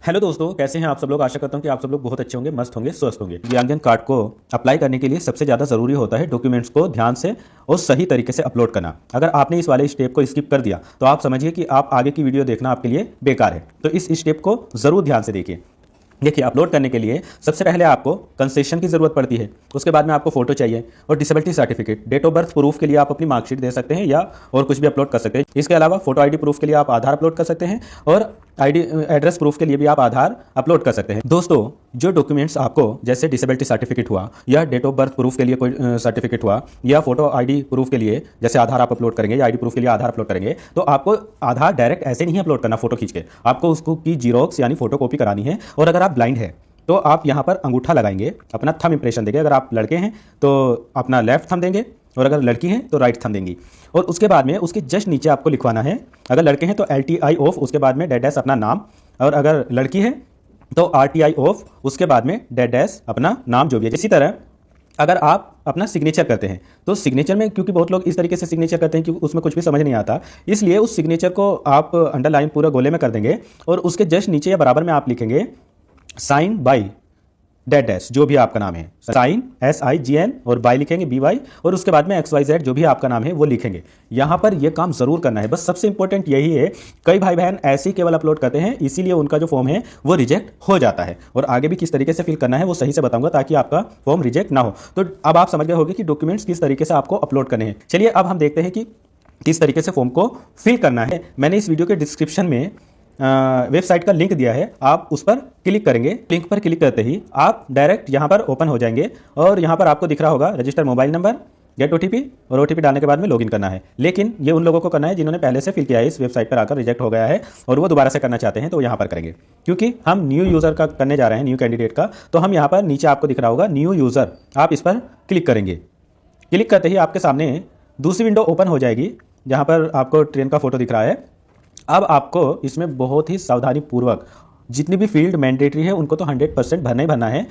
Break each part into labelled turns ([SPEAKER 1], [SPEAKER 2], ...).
[SPEAKER 1] Hello दोस्तों, कैसे हैं आप सब लोग। आशा करता हूं कि आप सब लोग बहुत अच्छे होंगे, मस्त होंगे, स्वस्थ होंगे। दिव्यांगजन कार्ड को अप्लाई करने के लिए सबसे ज़्यादा ज़रूरी होता है डॉक्यूमेंट्स को ध्यान से और सही तरीके से अपलोड करना। अगर आपने इस वाले स्टेप को स्किप कर दिया तो आप समझिए कि आप आगे की वीडियो देखना आपके लिए बेकार है। तो इस स्टेप को ज़रूर ध्यान से देखिए। देखिए, अपलोड करने के लिए सबसे पहले आपको कंसेशन की ज़रूरत पड़ती है। उसके बाद में आपको फोटो चाहिए और disability certificate, date of birth proof के लिए आप अपनी मार्कशीट दे सकते हैं या और कुछ भी अपलोड कर सकते हैं। इसके अलावा फोटो आईडी प्रूफ के लिए आप आधार अपलोड कर सकते हैं और आईडी एड्रेस प्रूफ के लिए भी आप आधार अपलोड कर सकते हैं। दोस्तों, जो डॉक्यूमेंट्स आपको जैसे डिसेबिलिटी सर्टिफिकेट हुआ या डेट ऑफ बर्थ प्रूफ के लिए कोई सर्टिफिकेट हुआ या फोटो आईडी प्रूफ के लिए जैसे आधार आप अपलोड करेंगे या आईडी प्रूफ के लिए आधार अपलोड करेंगे, तो आपको आधार डायरेक्ट ऐसे नहीं अपलोड करना फोटो खींच के। आपको उसको की जीरोक्स यानी फोटो कॉपी करानी है। और अगर आप ब्लाइंड है तो आप यहाँ पर अंगूठा लगाएंगे, अपना थंब इंप्रेशन देंगे। अगर आप लड़के हैं तो अपना लेफ्ट थंब देंगे और अगर लड़की हैं तो राइट थंब देंगी। और उसके बाद में उसके जस्ट नीचे आपको लिखवाना है, अगर लड़के हैं तो LTI ऑफ, उसके बाद में डेड डैश अपना नाम, और अगर लड़की है तो RTI ऑफ, उसके बाद में डेड डैश अपना नाम जो भी है। इसी तरह अगर आप अपना सिग्नेचर करते हैं तो सिग्नेचर में, क्योंकि बहुत लोग इस तरीके से सिग्नेचर करते हैं कि उसमें कुछ भी समझ नहीं आता, इसलिए उस सिग्नेचर को आप अंडरलाइन पूरा गोले में कर देंगे और उसके जस्ट नीचे या बराबर में आप लिखेंगे साइन बाई डेड डैश जो भी आपका नाम है, साइन SIGN और बाई लिखेंगे BY, और उसके बाद में XYZ जो भी आपका नाम है वो लिखेंगे। यहाँ पर ये काम जरूर करना है, बस सबसे इंपॉर्टेंट यही है। कई भाई बहन ऐसे ही केवल अपलोड करते हैं, इसीलिए उनका जो फॉर्म है वो रिजेक्ट हो जाता है। और आगे भी किस तरीके से फिल करना है वो सही से बताऊंगा ताकि आपका फॉर्म रिजेक्ट ना हो। तो अब आप समझ गए होंगे कि डॉक्यूमेंट्स किस तरीके से आपको अपलोड करने हैं। चलिए अब हम देखते हैं कि किस तरीके से फॉर्म को फिल करना है। मैंने इस वीडियो के डिस्क्रिप्शन में वेबसाइट का लिंक दिया है, आप उस पर क्लिक करेंगे। लिंक पर क्लिक करते ही आप डायरेक्ट यहाँ पर ओपन हो जाएंगे और यहाँ पर आपको दिख रहा होगा register mobile number, get OTP, और OTP डालने के बाद में लॉगिन करना है। लेकिन ये उन लोगों को करना है जिन्होंने पहले से फिल किया है, इस वेबसाइट पर आकर रिजेक्ट हो गया है और वो दोबारा से करना चाहते हैं तो यहाँ पर करेंगे। क्योंकि हम न्यू यूज़र का करने जा रहे हैं, न्यू कैंडिडेट का, तो हम यहाँ पर नीचे आपको दिख रहा होगा न्यू यूज़र, आप इस पर क्लिक करेंगे। क्लिक करते ही आपके सामने दूसरी विंडो ओपन हो जाएगी जहाँ पर आपको ट्रेन का फोटो दिख रहा है। अब आपको इसमें बहुत ही सावधानी पूर्वक जितनी भी फील्ड मैंडेटरी है उनको तो 100% भरना ही भरना है।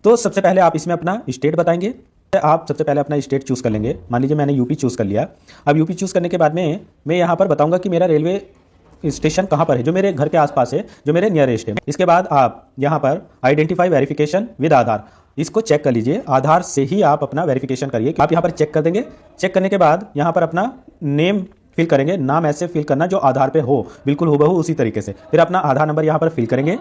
[SPEAKER 1] तो सबसे पहले आप इसमें अपना स्टेट बताएंगे। आप सबसे पहले अपना स्टेट चूज़ कर लेंगे। मान लीजिए मैंने यूपी चूज़ कर लिया। अब यूपी चूज़ करने के बाद में मैं यहाँ पर बताऊंगा कि मेरा रेलवे स्टेशन कहाँ पर है, जो मेरे घर के आसपास है, जो मेरे नियरेस्ट है। इसके बाद आप यहाँ पर आइडेंटिफाई वेरिफिकेशन विद आधार, इसको चेक कर लीजिए। आधार से ही आप अपना वेरिफिकेशन करिए। आप यहाँ पर चेक कर देंगे। चेक करने के बाद यहाँ पर अपना नेम फिल करेंगे। नाम ऐसे फिल करना जो आधार पे हो, बिल्कुल हूबहू उसी तरीके से। फिर अपना आधार नंबर यहाँ पर फिल करेंगे।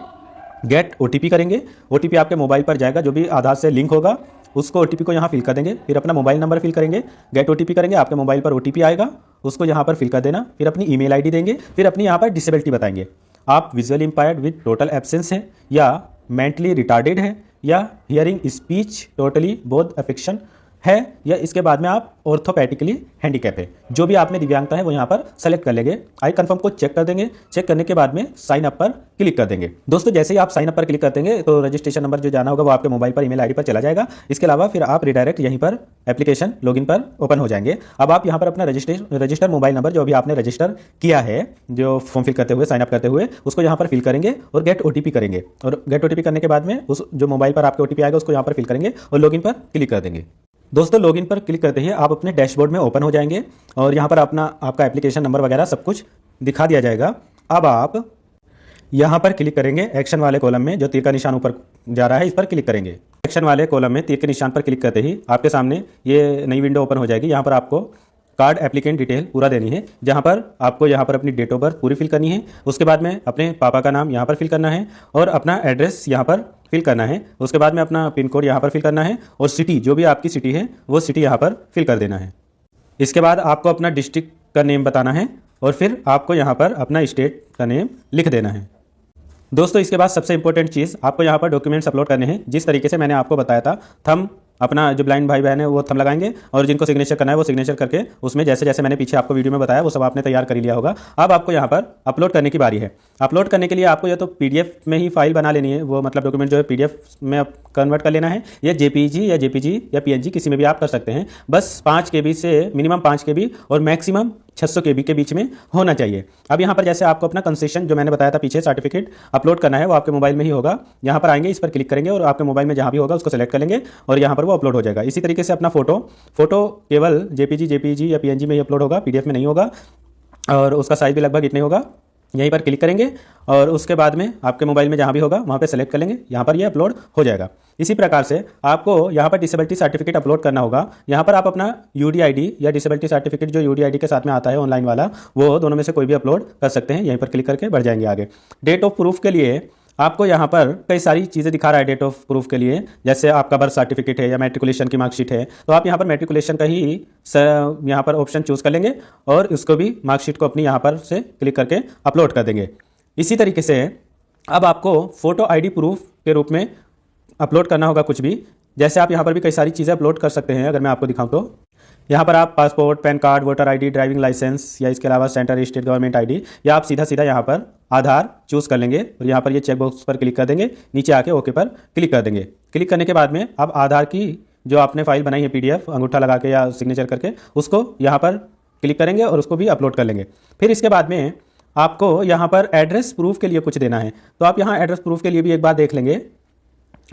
[SPEAKER 1] गेट OTP करेंगे। OTP आपके मोबाइल पर जाएगा, जो भी आधार से लिंक होगा उसको OTP को यहाँ फिल कर देंगे। फिर अपना मोबाइल नंबर फिल करेंगे। गेट OTP करेंगे, आपके मोबाइल पर OTP आएगा, उसको यहाँ पर फिल कर देना। फिर अपनी ईमेल ID देंगे। फिर अपनी यहाँ पर डिसेबिलिटी बताएंगे, आप visual impaired with total absence हैं या मेंटली रिटार्डेड है या hearing speech totally both affection है, या इसके बाद में आप ऑर्थोपैडिकली हैंडीकैप है। जो भी आप में दिव्यांगता है वो यहाँ पर सेलेक्ट कर लेंगे। आई कन्फर्म को चेक कर देंगे। चेक करने के बाद में साइन अप पर क्लिक कर देंगे। दोस्तों, जैसे ही आप साइन अप पर क्लिक कर देंगे तो रजिस्ट्रेशन नंबर जो जाना होगा वो आपके मोबाइल पर ईमेल आईडी पर चला जाएगा। इसके अलावा फिर आप रिडायरेक्ट यहीं पर एप्लीकेशन लॉगिन पर ओपन हो जाएंगे। अब आप यहाँ पर अपना रजिस्टर मोबाइल नंबर जो अभी आपने रजिस्टर किया है, जो फॉर्म फिल करते हुए, साइन अप करते हुए, उसको यहाँ पर फिल करेंगे और गेट OTP करेंगे। और गेट OTP करने के बाद में उस जो मोबाइल पर आपके OTP आएगा उसको यहाँ पर फिल करेंगे और लॉगिन पर क्लिक कर देंगे। दोस्तों, लॉगिन पर क्लिक करते ही आप अपने डैशबोर्ड में ओपन हो जाएंगे और यहाँ पर आपका एप्लीकेशन नंबर वगैरह सब कुछ दिखा दिया जाएगा। अब आप यहाँ पर क्लिक करेंगे एक्शन वाले कॉलम में, जो तीर का निशान ऊपर जा रहा है, इस पर क्लिक करेंगे। एक्शन वाले कॉलम में तीर के निशान पर क्लिक करते ही आपके सामने ये नई विंडो ओपन हो जाएगी। यहाँ पर आपको कार्ड एप्लीकेंट डिटेल पूरा देनी है, जहाँ पर आपको यहाँ पर अपनी डेट ऑफ बर्थ पूरी फिल करनी है। उसके बाद में अपने पापा का नाम यहाँ पर फिल करना है और अपना एड्रेस यहाँ पर फिल करना है। उसके बाद में अपना पिन कोड यहाँ पर फिल करना है और सिटी, जो भी आपकी सिटी है वो सिटी यहाँ पर फिल कर देना है। इसके बाद आपको अपना डिस्ट्रिक्ट का नेम बताना है और फिर आपको यहाँ पर अपना स्टेट का नेम लिख देना है। दोस्तों, इसके बाद सबसे इंपॉर्टेंट चीज़, आपको यहाँ पर डॉक्यूमेंट्स अपलोड करने हैं जिस तरीके से मैंने आपको बताया था। थंब, अपना जो ब्लाइंड भाई बहन है वो थंब लगाएंगे और जिनको सिग्नेचर करना है वो सिग्नेचर करके उसमें जैसे जैसे मैंने पीछे आपको वीडियो में बताया वो सब आपने तैयार कर लिया होगा। अब आपको यहाँ पर अपलोड करने की बारी है। अपलोड करने के लिए आपको या तो PDF में ही फाइल बना लेनी है, वो मतलब डॉक्यूमेंट जो है PDF में कन्वर्ट कर लेना है, या JPG या JPG या PNG किसी में भी आप कर सकते हैं। बस 5 KB से मिनिमम 5 KB और मैक्सिमम 600 KB के बीच में होना चाहिए। अब यहाँ पर जैसे आपको अपना कंसेशन जो मैंने बताया था पीछे सर्टिफिकेट अपलोड करना है वो आपके मोबाइल में ही होगा। यहाँ पर आएंगे, इस पर क्लिक करेंगे और आपके मोबाइल में जहाँ भी होगा उसको सेलेक्ट कर लेंगे और यहाँ पर वो अपलोड हो जाएगा। इसी तरीके से अपना फोटो केवल JPG या PNG में ही अपलोड होगा, PDF में नहीं होगा। और उसका साइज भी लगभग इतना ही होगा, यहीं पर क्लिक करेंगे और उसके बाद में आपके मोबाइल में जहाँ भी होगा वहाँ पे सेलेक्ट कर लेंगे, यहाँ पर ये अपलोड हो जाएगा। इसी प्रकार से आपको यहाँ पर डिसेबिलिटी सर्टिफिकेट अपलोड करना होगा। यहाँ पर आप अपना UDID या डिसेबिलिटी सर्टिफिकेट जो UDID के साथ में आता है ऑनलाइन वाला, वो दोनों में से कोई भी अपलोड कर सकते हैं। यहीं पर क्लिक करके बढ़ जाएंगे आगे। डेट ऑफ प्रूफ के लिए आपको यहाँ पर कई सारी चीज़ें दिखा रहा है डेट ऑफ प्रूफ के लिए, जैसे आपका बर्थ सर्टिफिकेट है या मैट्रिकुलेशन की मार्कशीट है, तो आप यहाँ पर मैट्रिकुलेशन का ही यहाँ पर ऑप्शन चूज़ कर लेंगे और उसको भी मार्कशीट को अपनी यहाँ पर से क्लिक करके अपलोड कर देंगे। इसी तरीके से अब आपको फ़ोटो ID प्रूफ के रूप में अपलोड करना होगा कुछ भी, जैसे आप यहाँ पर भी कई सारी चीज़ें अपलोड कर सकते हैं। अगर मैं आपको दिखाऊँ तो यहाँ पर आप passport, PAN card, voter ID, driving licence या इसके अलावा सेंट्रल स्टेट गवर्नमेंट ID, या आप सीधा सीधा यहाँ पर आधार चूज़ कर लेंगे और यहाँ पर ये चेक बॉक्स पर क्लिक कर देंगे, नीचे आके ओके पर क्लिक कर देंगे। क्लिक करने के बाद में अब आधार की जो आपने फाइल बनाई है PDF अंगूठा लगा के या सिग्नेचर करके, उसको यहाँ पर क्लिक करेंगे और उसको भी अपलोड कर लेंगे। फिर इसके बाद में आपको यहाँ पर एड्रेस प्रूफ के लिए कुछ देना है, तो आप यहाँ एड्रेस प्रूफ के लिए भी एक बार देख लेंगे।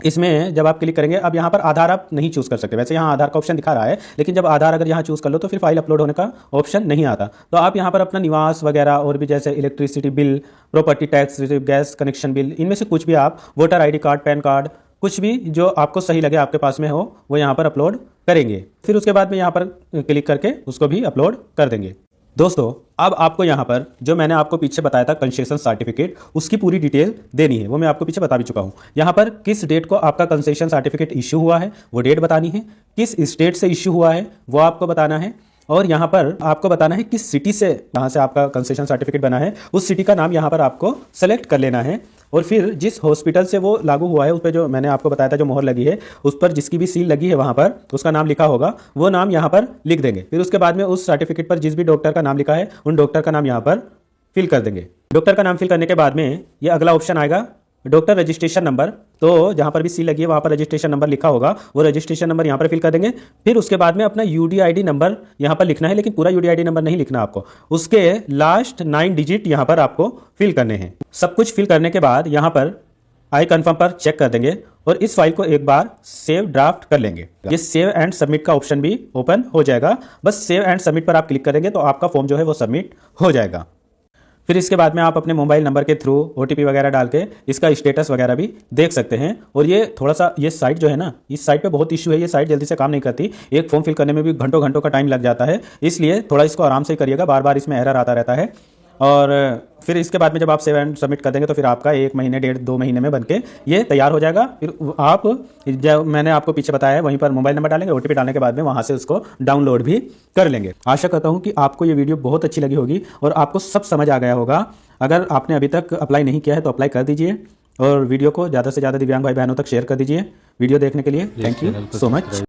[SPEAKER 1] इसमें जब आप क्लिक करेंगे, अब यहाँ पर आधार आप नहीं चूज़ कर सकते, वैसे यहाँ आधार का ऑप्शन दिखा रहा है, लेकिन जब आधार अगर यहाँ चूज़ कर लो तो फिर फाइल अपलोड होने का ऑप्शन नहीं आता। तो आप यहाँ पर अपना निवास वगैरह और भी जैसे electricity bill, property tax, gas connection bill, इनमें से कुछ भी आप, voter ID card, pan card, कुछ भी जो आपको सही लगे आपके पास में हो वो यहाँ पर अपलोड करेंगे। फिर उसके बाद में यहाँ पर क्लिक करके उसको भी अपलोड कर देंगे। दोस्तों अब आपको यहाँ पर जो मैंने आपको पीछे बताया था कंसेशन सर्टिफिकेट, उसकी पूरी डिटेल देनी है, वो मैं आपको पीछे बता भी चुका हूँ। यहाँ पर किस डेट को आपका कंसेशन सर्टिफिकेट इश्यू हुआ है वो डेट बतानी है, किस स्टेट से इश्यू हुआ है वो आपको बताना है, और यहाँ पर आपको बताना है किस सिटी से, जहाँ से आपका कंसेशन सर्टिफिकेट बना है उस सिटी का नाम यहाँ पर आपको सेलेक्ट कर लेना है, और फिर जिस हॉस्पिटल से वो लागू हुआ है उस पर जो मैंने आपको बताया था जो मोहर लगी है उस पर जिसकी भी सील लगी है वहाँ पर उसका नाम लिखा होगा, वो नाम यहाँ पर लिख देंगे। फिर उसके बाद में उस सर्टिफिकेट पर जिस भी डॉक्टर का नाम लिखा है उन डॉक्टर का नाम यहाँ पर फिल कर देंगे। डॉक्टर का नाम फिल करने के बाद में ये अगला ऑप्शन आएगा डॉक्टर रजिस्ट्रेशन नंबर, तो जहाँ पर भी सी लगी है वहाँ पर रजिस्ट्रेशन नंबर लिखा होगा, वो रजिस्ट्रेशन नंबर यहाँ पर फिल कर देंगे। फिर उसके बाद में अपना UDID नंबर यहाँ पर लिखना है, लेकिन पूरा UDID नंबर नहीं लिखना आपको, उसके लास्ट 9 डिजिट यहाँ पर आपको फिल करने हैं। सब कुछ फिल करने के बाद यहाँ पर आई कन्फर्म पर चेक कर देंगे और इस फाइल को एक बार सेव ड्राफ्ट कर लेंगे। ये सेव एंड सबमिट का ऑप्शन भी ओपन हो जाएगा, बस सेव एंड सबमिट पर आप क्लिक करेंगे तो आपका फॉर्म जो है वो सबमिट हो जाएगा। फिर इसके बाद में आप अपने मोबाइल नंबर के थ्रू OTP वगैरह डाल के इसका स्टेटस वगैरह भी देख सकते हैं। और ये थोड़ा सा ये साइट जो है ना, इस साइट पे बहुत इश्यू है, ये साइट जल्दी से काम नहीं करती, एक फॉर्म फिल करने में भी घंटों घंटों का टाइम लग जाता है, इसलिए थोड़ा इसको आराम से करिएगा, बार बार इसमें एरर आता रहता है। और फिर इसके बाद में जब आप सेव एंड सबमिट कर देंगे तो फिर आपका 1 महीने 1.5-2 महीने में बनके ये तैयार हो जाएगा। फिर आप जब मैंने आपको पीछे बताया है वहीं पर मोबाइल नंबर डालेंगे, OTP डालने के बाद में वहाँ से उसको डाउनलोड भी कर लेंगे। आशा करता हूँ कि आपको ये वीडियो बहुत अच्छी लगी होगी और आपको सब समझ आ गया होगा। अगर आपने अभी तक अप्लाई नहीं किया है तो अप्लाई कर दीजिए और वीडियो को ज़्यादा से ज़्यादा दिव्यांग भाई बहनों तक शेयर कर दीजिए। वीडियो देखने के लिए थैंक यू सो मच।